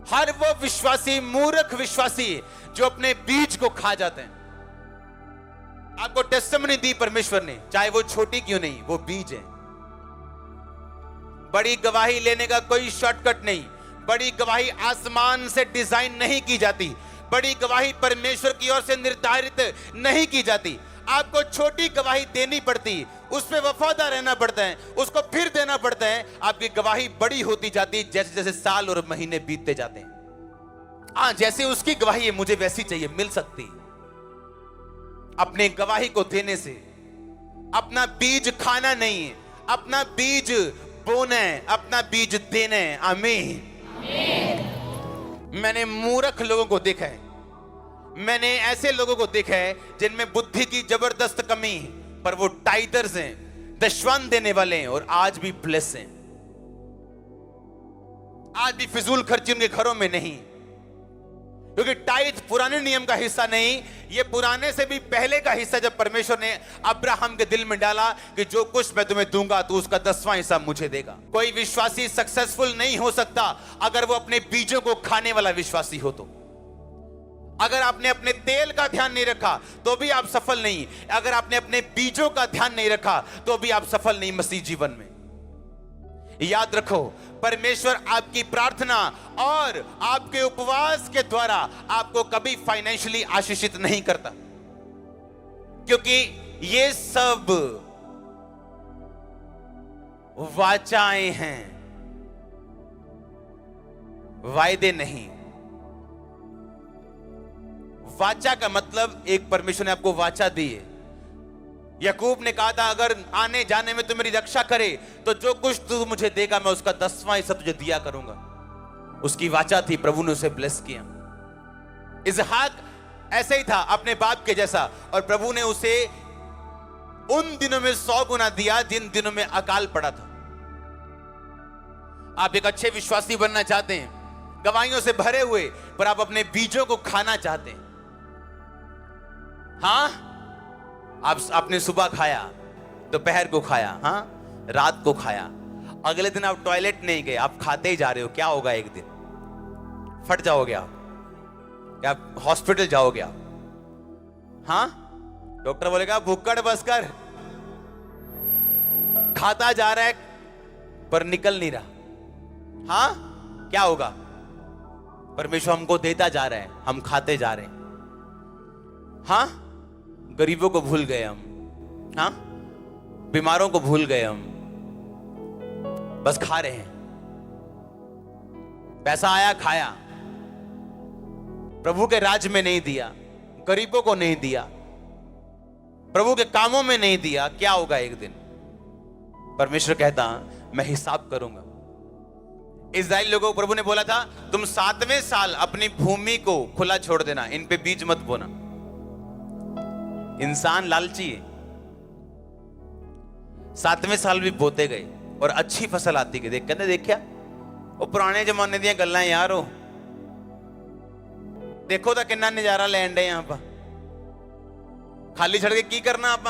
हर वो विश्वासी, मूर्ख विश्वासी जो अपने बीज को खा जाते हैं, आपको टेस्टिमनी दी परमेश्वर ने, चाहे वो छोटी क्यों नहीं, वो बीज है। बड़ी गवाही लेने का कोई शॉर्टकट नहीं, बड़ी गवाही आसमान से डिजाइन नहीं की जाती, बड़ी गवाही परमेश्वर की ओर से निर्धारित नहीं की जाती। आपको छोटी गवाही देनी पड़ती, उसमें वफादार रहना पड़ता है, उसको फिर देना पड़ता है। आपकी गवाही बड़ी होती जाती जैसे जैसे साल और महीने बीतते जाते हैं। हाँ, जैसे उसकी गवाही है मुझे वैसी चाहिए, मिल सकती। अपने गवाही को देने से अपना बीज खाना नहीं है, अपना बीज बोना है, अपना बीज देना है। आमीन। मैंने मूर्ख लोगों को देखा है, मैंने ऐसे लोगों को देखा है जिनमें बुद्धि की जबरदस्त कमी है, पर वो टाइटर्स हैं, दशवान देने वाले हैं और आज भी ब्लेस हैं। आज भी फिजूल खर्ची उनके घरों में नहीं, क्योंकि टाइट पुराने नियम का हिस्सा नहीं, ये पुराने से भी पहले का हिस्सा। जब परमेश्वर ने अब्राहम के दिल में डाला कि जो कुछ मैं तुम्हें दूंगा तो उसका 10वां हिस्सा मुझे देगा। कोई विश्वासी सक्सेसफुल नहीं हो सकता अगर वो अपने बीजों को खाने वाला विश्वासी हो। तो अगर आपने अपने तेल का ध्यान नहीं रखा तो भी आप सफल नहीं, अगर आपने अपने बीजों का ध्यान नहीं रखा तो भी आप सफल नहीं मसीह जीवन में। याद रखो, परमेश्वर आपकी प्रार्थना और आपके उपवास के द्वारा आपको कभी फाइनेंशियली आशीषित नहीं करता, क्योंकि ये सब वाचाएं हैं, वायदे नहीं। वाचा का मतलब एक परमेश्वर ने आपको वाचा दी है। याकूब ने कहा था अगर आने जाने में तू मेरी रक्षा करे तो जो कुछ तू मुझे देगा मैं उसका 10वां हिस्सा तुझे दिया करूंगा। उसकी वाचा थी, प्रभु ने उसे ब्लेस किया। इसहाक ऐसे ही था, अपने बाप के जैसा, और प्रभु ने उसे उन दिनों में 100 गुना दिया जिन दिनों में अकाल पड़ा था। आप एक अच्छे विश्वासी बनना चाहते हैं, गवाहियों से भरे हुए, पर आप अपने बीजों को खाना चाहते हैं, हाँ, आपने सुबह खाया, दोपहर को खाया, हाँ, रात को खाया, अगले दिन आप टॉयलेट नहीं गए, आप खाते ही जा रहे हो, क्या होगा? एक दिन फट जाओगे आप, क्या हॉस्पिटल जाओगे आप? हाँ, डॉक्टर बोलेगा भुक्कड़ बस कर, खाता जा रहा है पर निकल नहीं रहा। हाँ, क्या होगा? परमेश्वर हमको देता जा रहा है, हम खाते जा रहे हैं। हाँ, गरीबों को भूल गए हम, हाँ, बीमारों को भूल गए हम, बस खा रहे हैं। पैसा आया खाया, प्रभु के राज्य में नहीं दिया, गरीबों को नहीं दिया, प्रभु के कामों में नहीं दिया, क्या होगा? एक दिन परमेश्वर कहता मैं हिसाब करूंगा। इस्राएल लोगों को प्रभु ने बोला था तुम 7वें साल अपनी भूमि को खुला छोड़ देना, इन पे बीज मत बोना। इंसान लालची है, 7वें साल भी बोते गए और अच्छी फसल आती गई। कहते देखा वो पुराने जमाने दी गल्लां यार, हो देखो तो कितना नजारा लैन डे यहां पर, खाली छड़ के की करना आप?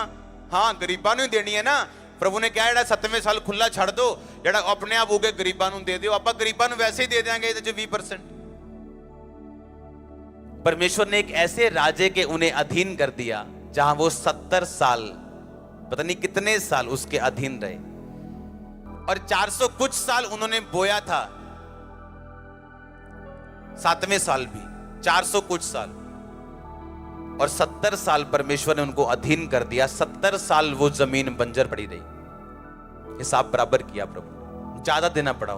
हाँ, गरीबां नूं देनी है ना। प्रभु ने कहा 7वें साल खुला छड़ दो, जेड़ा अपने आप उगे गरीबां नूं दे दियो। आप गरीबां नूं वैसे ही दे देंगे 20%। परमेश्वर ने एक ऐसे राजे के उन्हें अधीन कर दिया जहां वो 70 साल, पता नहीं कितने साल उसके अधीन रहे, और 400 कुछ साल उन्होंने बोया था, 7वें साल भी 400 कुछ साल, और 70 साल परमेश्वर ने उनको अधीन कर दिया। 70 साल वो जमीन बंजर पड़ी रही। हिसाब बराबर किया प्रभु, ज्यादा देना पड़ा।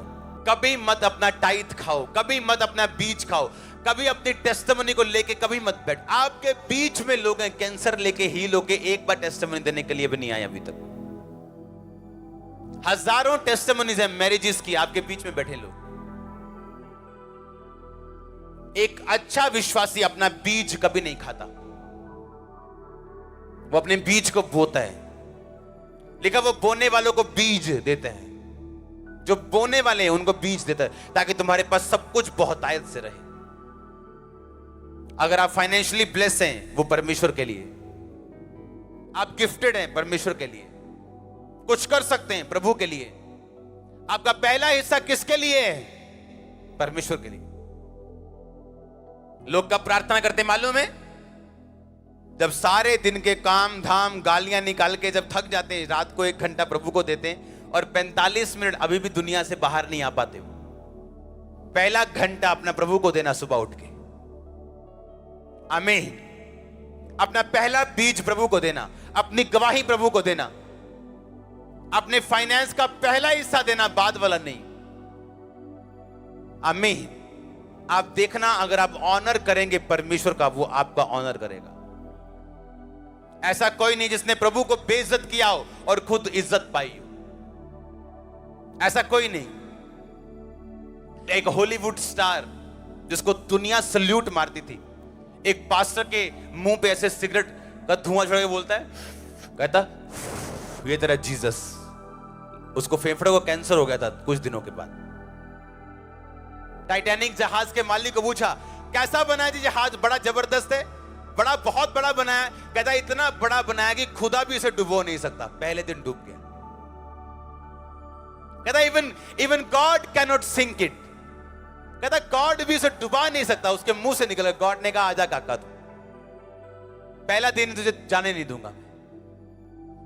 कभी मत अपना टाइथ खाओ, कभी मत अपना बीज खाओ, कभी अपनी टेस्टिमनी को लेके कभी मत बैठ। आपके बीच में लोग हैं कैंसर लेके हील होके, एक बार टेस्टिमनी देने के लिए भी नहीं आए अभी तक। हजारों टेस्टिमनीज है मैरिजेस की, आपके बीच में बैठे लोग। एक अच्छा विश्वासी अपना बीज कभी नहीं खाता, वो अपने बीज को बोता है। लिखा वो बोने वालों को बीज देते हैं, जो बोने वाले हैं उनको बीज देता है, ताकि तुम्हारे पास सब कुछ बहुतायत से रहे। अगर आप फाइनेंशियली ब्लेस हैं, वो परमेश्वर के लिए। आप गिफ्टेड हैं परमेश्वर के लिए, कुछ कर सकते हैं प्रभु के लिए। आपका पहला हिस्सा किसके लिए है? परमेश्वर के लिए। लोग कब प्रार्थना करते मालूम है? जब सारे दिन के काम धाम गालियां निकाल के जब थक जाते हैं, रात को 1 घंटा प्रभु को देते हैं, और 45 मिनट अभी भी दुनिया से बाहर नहीं आ पाते हो। पहला घंटा अपना प्रभु को देना सुबह उठ के। आमीन। अपना पहला बीज प्रभु को देना, अपनी गवाही प्रभु को देना, अपने फाइनेंस का पहला हिस्सा देना, बाद वाला नहीं। आमीन। आप देखना, अगर आप ऑनर करेंगे परमेश्वर का, वो आपका ऑनर करेगा। ऐसा कोई नहीं जिसने प्रभु को बेइज्जत किया हो और खुद इज्जत पाई हो, ऐसा कोई नहीं। एक हॉलीवुड स्टार जिसको दुनिया सल्यूट मारती थी, एक पास्टर के मुंह पे ऐसे सिगरेट का धुआं छोड़ के बोलता है, कहता ये तेरा जीसस। उसको फेफड़े को कैंसर हो गया था कुछ दिनों के बाद। टाइटैनिक जहाज के मालिक को पूछा कैसा बना है जी जहाज? बड़ा जबरदस्त है, बड़ा बहुत बड़ा बनाया। कहता इतना बड़ा बनाया कि खुदा भी इसे डुबो नहीं सकता। पहले दिन डूब गया। कहता even God can not sink it. कहता गॉड भी इसे डुबा नहीं सकता। उसके मुंह से निकला। गॉड ने कहा आजा काका, तू पहला दिन तुझे जाने नहीं दूंगा।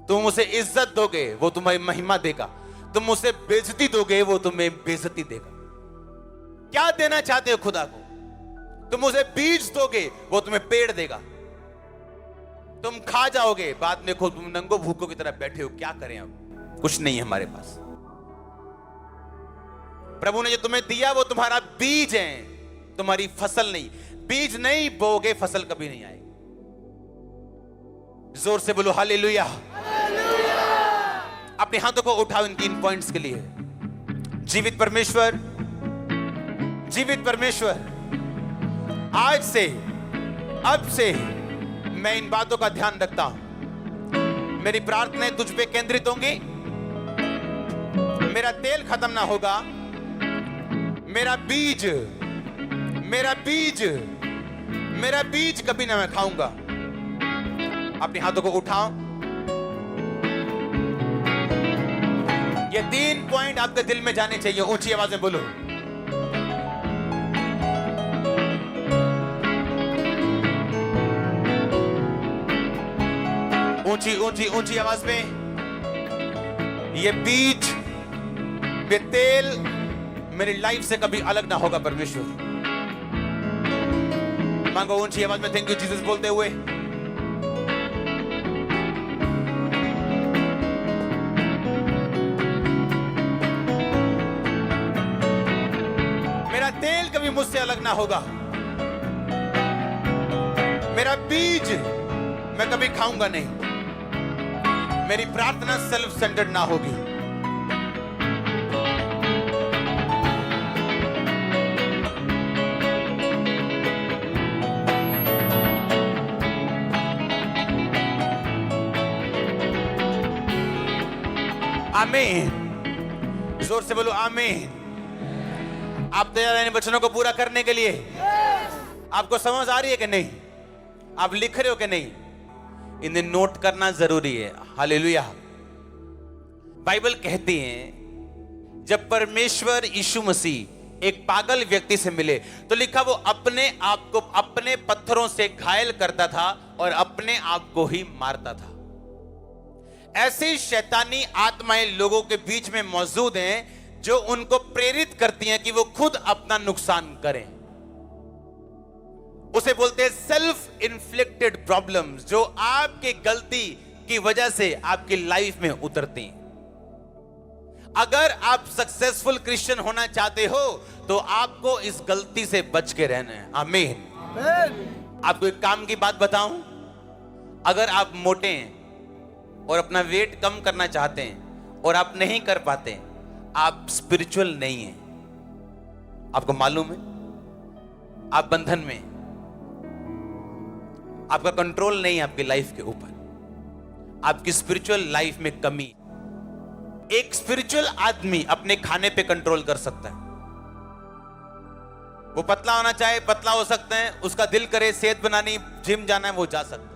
तुम उसे इज्जत दोगे, वो तुम्हें महिमा देगा। तुम उसे बेइज्जती दोगे, वो तुम्हें बेइज्जती देगा। क्या देना चाहते हो खुदा को? तुम उसे बीज दोगे, वो तुम्हें पेड़ देगा। तुम खा जाओगे, बाद में खुद तुम नंगो भूखों की तरह बैठे हो। क्या करें अब? कुछ नहीं है हमारे पास। प्रभु ने जो तुम्हें दिया वो तुम्हारा बीज है, तुम्हारी फसल नहीं। बीज नहीं बोगे, फसल कभी नहीं आएगी। जोर से बोलो हालेलुया। अपने हाथों को उठाओ इन 3 पॉइंट्स के लिए। जीवित परमेश्वर, जीवित परमेश्वर, आज से, अब से मैं इन बातों का ध्यान रखता हूं। मेरी प्रार्थनाएं तुझ पे केंद्रित होंगी। मेरा तेल खत्म ना होगा। मेरा बीज, मेरा बीज, मेरा बीज कभी ना मैं खाऊंगा। अपने हाथों को उठाओ। ये 3 पॉइंट आपके दिल में जाने चाहिए। ऊंची आवाज में बोलो। ऊंची ऊंची ऊंची आवाज में। ये बीज, ये तेल मेरी लाइफ से कभी अलग ना होगा परमेश्वर। मांगो ऊंची आवाज में थैंक यू जीसस बोलते हुए। मेरा तेल कभी मुझसे अलग ना होगा। मेरा बीज मैं कभी खाऊंगा नहीं। मेरी प्रार्थना सेल्फ सेंटर्ड ना होगी। आमीन। जोर से बोलो आमीन। आप तैयार हैं इन वचनों को पूरा करने के लिए? आपको समझ आ रही है कि नहीं? आप लिख रहे हो कि नहीं? इन्हें नोट करना जरूरी है। हालेलुया। बाइबल कहती है जब परमेश्वर यीशु मसीह एक पागल व्यक्ति से मिले तो लिखा वो अपने आप को अपने पत्थरों से घायल करता था और अपने आप को ही मारता था। ऐसी शैतानी आत्माएं लोगों के बीच में मौजूद हैं जो उनको प्रेरित करती हैं कि वो खुद अपना नुकसान करें। उसे बोलते हैं सेल्फ इन्फ्लिक्टेड प्रॉब्लम्स, जो आपकी गलती की वजह से आपकी लाइफ में उतरती हैं। अगर आप सक्सेसफुल क्रिश्चियन होना चाहते हो तो आपको इस गलती से बच के रहना है। आमीन। आपको एक काम की बात बताऊं, अगर आप मोटे हैं और अपना वेट कम करना चाहते हैं और आप नहीं कर पाते, आप स्पिरिचुअल नहीं हैं। आपको मालूम है? आप बंधन में, आपका कंट्रोल नहीं है आपकी लाइफ के ऊपर। आपकी स्पिरिचुअल लाइफ में कमी। एक स्पिरिचुअल आदमी अपने खाने पे कंट्रोल कर सकता है। वो पतला होना चाहे पतला हो सकता है, उसका दिल करे सेहत बनानी, जिम जाना है, वो जा सकता है।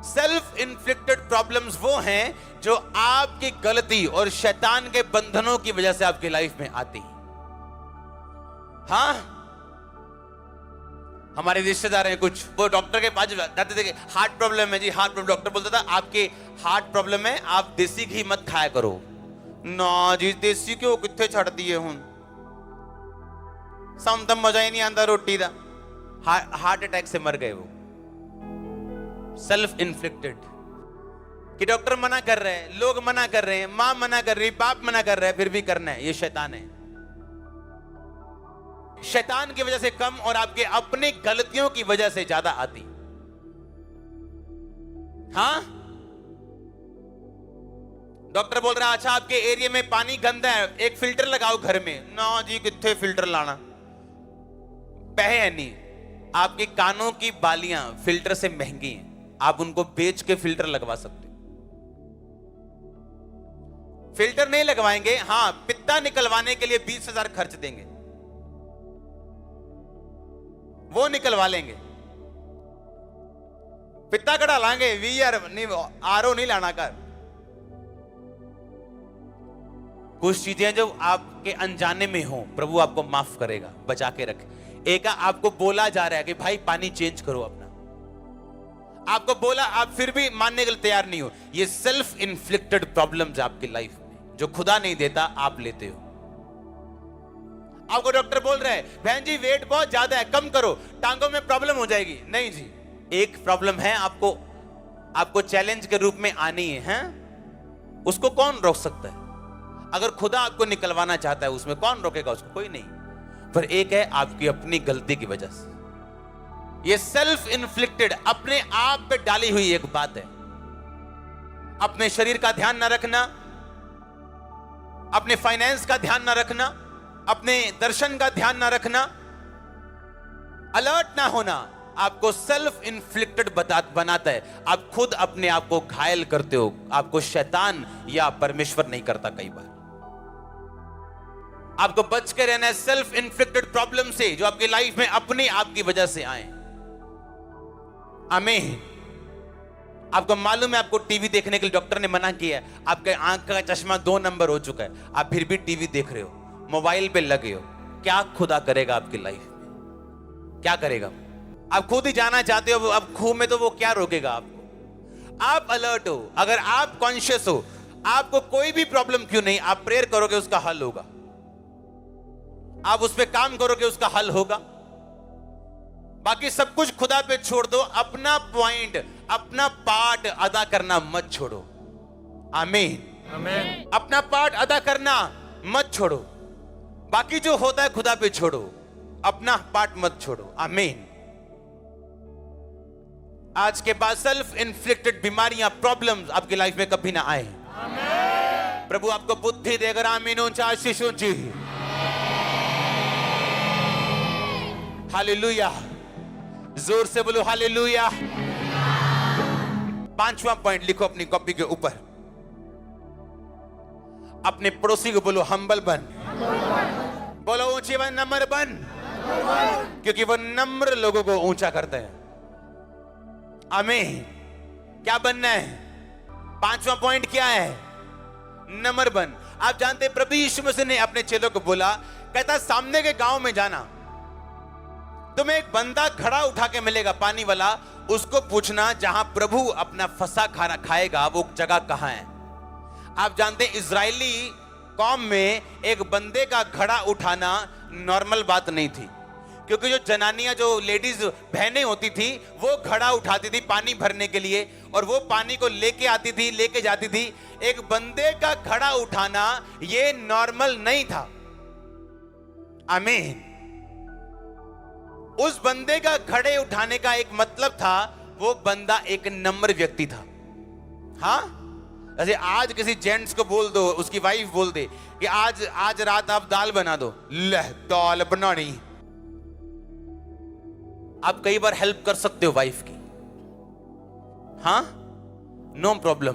सेल्फ इन्फ्लिक्टेड प्रॉब्लम्स वो हैं जो आपकी गलती और शैतान के बंधनों की वजह से आपकी लाइफ में आती हैं। हाँ, हमारे रिश्तेदार हैं कुछ, वो डॉक्टर के पास जाते थे, हार्ट प्रॉब्लम है जी, हार्ट प्रॉब्लम। डॉक्टर बोलता था आपके हार्ट प्रॉब्लम है, आप देसी घी मत खाया करो। ना जी, देसी क्यों कितने छड़ दिए हूं, सम तम मजा ही नहीं आता रोटी का। हार्ट अटैक से मर गए वो। सेल्फ इन्फ्लिक्टेड कि डॉक्टर मना कर रहे हैं, लोग मना कर रहे हैं, मां मना कर रही, बाप मना कर रहा है, फिर भी करना है। ये शैतान है। शैतान की वजह से कम और आपके अपनी गलतियों की वजह से ज्यादा आती। हाँ, डॉक्टर बोल रहा है अच्छा आपके एरिया में पानी गंदा है, एक फिल्टर लगाओ घर में। ना जी, कितने फिल्टर लाना, पहे नहीं। आपके कानों की बालियां फिल्टर से महंगी हैं, आप उनको बेच के फिल्टर लगवा सकते। फिल्टर नहीं लगवाएंगे, हाँ, पित्ता निकलवाने के लिए 20,000 खर्च देंगे, वो निकलवा लेंगे। पित्ता कड़ा लाएंगे, वीआर नहीं, आरओ नहीं लाना कर। कुछ चीजें जो आपके अनजाने में हो, प्रभु आपको माफ करेगा, बचा के रखे। एक आपको बोला जा रहा है कि भाई पानी चेंज करो अपना, आपको बोला, आप फिर भी मानने के लिए तैयार नहीं हो। ये सेल्फ इन्फ्लिक्टेड प्रॉब्लम्स आपकी लाइफ में जो खुदा नहीं देता, आप लेते हो। आपको डॉक्टर बोल रहा है बहन जी वेट बहुत ज्यादा है, कम करो, टांगों में प्रॉब्लम हो जाएगी। नहीं जी, एक प्रॉब्लम है आपको चैलेंज के रूप में आनी है, उसको कौन रोक सकता है? अगर खुदा आपको निकलवाना चाहता है उसमें कौन रोकेगा उसको? कोई नहीं। पर एक है आपकी अपनी गलती की वजह से। ये सेल्फ इन्फ्लिक्टेड अपने आप पे डाली हुई एक बात है। अपने शरीर का ध्यान ना रखना, अपने फाइनेंस का ध्यान ना रखना, अपने दर्शन का ध्यान ना रखना, अलर्ट ना होना, आपको सेल्फ इन्फ्लिक्टेड बनाता है। आप खुद अपने आप को घायल करते हो। आपको शैतान या परमेश्वर नहीं करता। कई बार आपको बच के रहना है सेल्फ इन्फ्लिक्टेड प्रॉब्लम से जो आपकी लाइफ में अपने आप की वजह से आए। आमीन। आपको मालूम है आपको टीवी देखने के लिए डॉक्टर ने मना किया है, आपके आंख का चश्मा 2 नंबर हो चुका है, आप फिर भी टीवी देख रहे हो, मोबाइल पे लगे हो। क्या खुदा करेगा आपकी लाइफ में? क्या करेगा? आप खुद ही जाना चाहते हो अब खूह में, तो वो क्या रोकेगा आपको? आप अलर्ट हो, अगर आप कॉन्शियस हो, आपको कोई भी प्रॉब्लम क्यों नहीं, आप प्रेयर करोगे उसका हल होगा, आप उस पर काम करोगे उसका हल होगा। बाकी सब कुछ खुदा पे छोड़ दो, अपना पॉइंट, अपना पार्ट अदा करना मत छोड़ो। आमीन, आमीन। अपना पार्ट अदा करना मत छोड़ो, बाकी जो होता है खुदा पे छोड़ो, अपना पार्ट मत छोड़ो। आमीन। आज के बाद सेल्फ इन्फ्लिक्टेड बीमारियां, प्रॉब्लम्स आपकी लाइफ में कभी ना आए। प्रभु आपको बुद्धि देकर। आमीन। ऊंचा आशीष ऊंची। हालेलुया। जोर से बोलो हालेलुया। 5वां पॉइंट लिखो अपनी कॉपी के ऊपर। अपने पड़ोसी को बोलो हम्बल बन। बोलो ऊंची बन, नम्र बन, क्योंकि वो नम्र लोगों को ऊंचा करते हैं। आमीन। क्या बनना है? 5वां पॉइंट क्या है? नम्र बन। आप जानते हैं प्रभु यीशु मसीह ने अपने चेलों को बोला, कहता सामने के गांव में जाना, तुम्हें एक बंदा घड़ा उठा के मिलेगा पानी वाला, उसको पूछना जहां प्रभु अपना फंसा खाना खाएगा वो जगह कहां है। आप जानते हैं इजरायली कौम में एक बंदे का घड़ा उठाना नॉर्मल बात नहीं थी, क्योंकि जो जनानियां, जो लेडीज बहनें होती थी, वो घड़ा उठाती थी पानी भरने के लिए, और वो पानी को लेके आती थी, लेके जाती थी। एक बंदे का घड़ा उठाना ये नॉर्मल नहीं था। आमीन। उस बंदे का घड़े उठाने का एक मतलब था, वो बंदा एक नम्र व्यक्ति था। हाँ, जैसे आज किसी जेंट्स को बोल दो, उसकी वाइफ बोल दे कि आज रात आप दाल बना दो, ले दाल बनानी। आप कई बार हेल्प कर सकते हो वाइफ की, हाँ, नो प्रॉब्लम।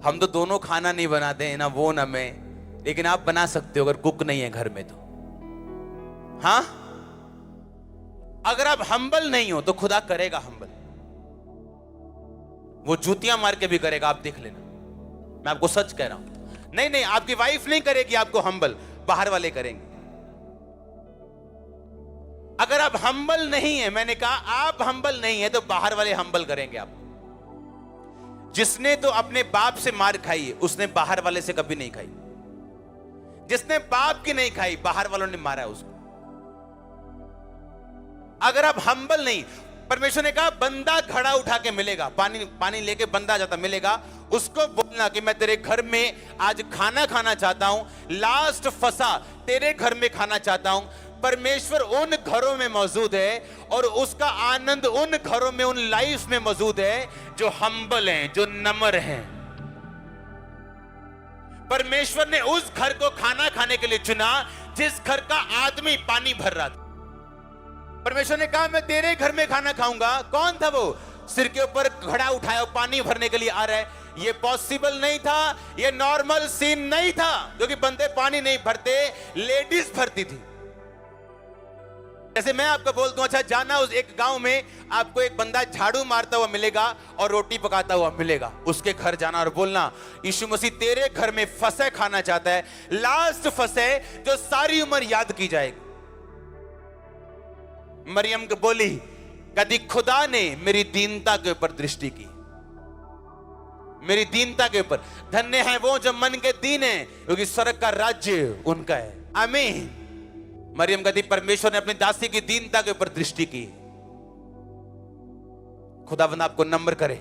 हम तो दोनों खाना नहीं बनाते हैं, ना वो ना मैं, लेकिन आप बना सकते हो अगर कुक नहीं है घर में तो। हाँ, अगर आप हम्बल नहीं हो तो खुदा करेगा हम्बल, वो जूतियां मार के भी करेगा, आप देख लेना। मैं आपको सच कह रहा हूं। नहीं, आपकी वाइफ नहीं करेगी आपको हम्बल, बाहर वाले करेंगे। अगर आप हम्बल नहीं है, मैंने कहा आप हम्बल नहीं है, तो बाहर वाले हम्बल करेंगे आप। जिसने तो अपने बाप से मार खाई है, उसने बाहर वाले से कभी नहीं खाई। जिसने बाप की नहीं खाई, बाहर वालों ने मारा है उसको। अगर आप हम्बल नहीं, परमेश्वर ने कहा बंदा घड़ा उठा के मिलेगा, पानी लेके बंदा जाता मिलेगा, उसको बोलना कि मैं तेरे घर में आज खाना खाना चाहता हूं, लास्ट फंसा तेरे घर में खाना चाहता हूं। परमेश्वर उन घरों में मौजूद है, और उसका आनंद उन घरों में, उन लाइफ में मौजूद है जो हम्बल हैं, जो नम्र हैं। परमेश्वर ने उस घर को खाना खाने के लिए चुना जिस घर का आदमी पानी भर रहा था। परमेश्वर ने कहा मैं तेरे घर में खाना खाऊंगा। कौन था वो? सिर के ऊपर घड़ा उठाया पानी भरने के लिए आ रहा है। ये पॉसिबल नहीं था, ये नॉर्मल सीन नहीं था, क्योंकि बंदे पानी नहीं भरते, लेडीज भरती थी। जैसे मैं आपको बोल दूं, अच्छा जाना उस एक गांव में, आपको एक बंदा झाड़ू मारता हुआ मिलेगा और रोटी पकाता हुआ मिलेगा, उसके घर जाना और बोलना यीशु मसीह तेरे घर में फंसे खाना चाहता है, लास्ट फंसे जो सारी उम्र याद की जाएगी। मरियम को बोली, कभी खुदा ने मेरी दीनता के ऊपर दृष्टि की, मेरी दीनता के ऊपर। धन्य है वो जो मन के दीन है, क्योंकि स्वर्ग का राज्य उनका है। आमीन। मरियम कहती परमेश्वर ने अपनी दासी की दीनता के ऊपर दृष्टि की। खुदावंद आपको नम्र करे।